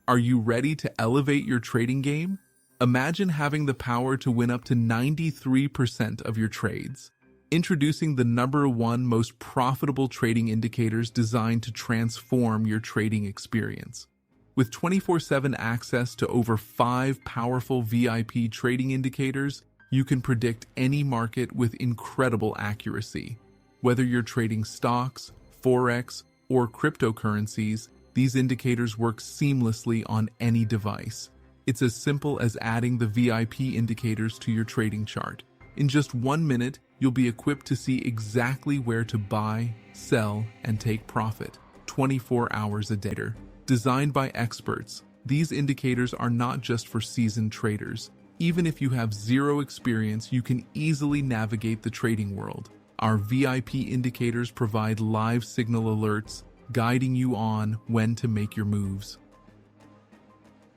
Are you ready to elevate your trading game? Imagine having the power to win up to 93% of your trades. Introducing the #1 most profitable trading indicators designed to transform your trading experience. With 24/7 access to over 5 powerful VIP trading indicators, you can predict any market with incredible accuracy. Whether you're trading stocks, forex, or cryptocurrencies, these indicators work seamlessly on any device. It's as simple as adding the VIP indicators to your trading chart. In just 1 minute, you'll be equipped to see exactly where to buy, sell, and take profit 24 hours a day. Designed by experts, these indicators are not just for seasoned traders. Even if you have zero experience, you can easily navigate the trading world. Our VIP indicators provide live signal alerts, guiding you on when to make your moves.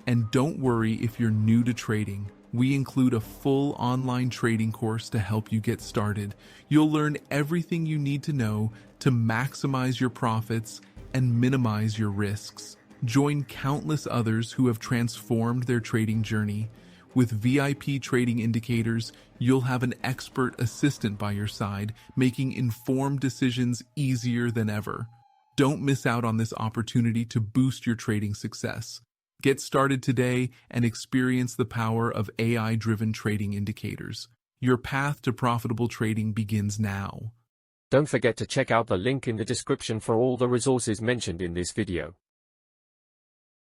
And don't worry if you're new to trading. We include a full online trading course to help you get started. You'll learn everything you need to know to maximize your profits and minimize your risks. Join countless others who have transformed their trading journey. With VIP trading indicators, you'll have an expert assistant by your side, making informed decisions easier than ever. Don't miss out on this opportunity to boost your trading success. Get started today and experience the power of AI-driven trading indicators. Your path to profitable trading begins now. Don't forget to check out the link in the description for all the resources mentioned in this video.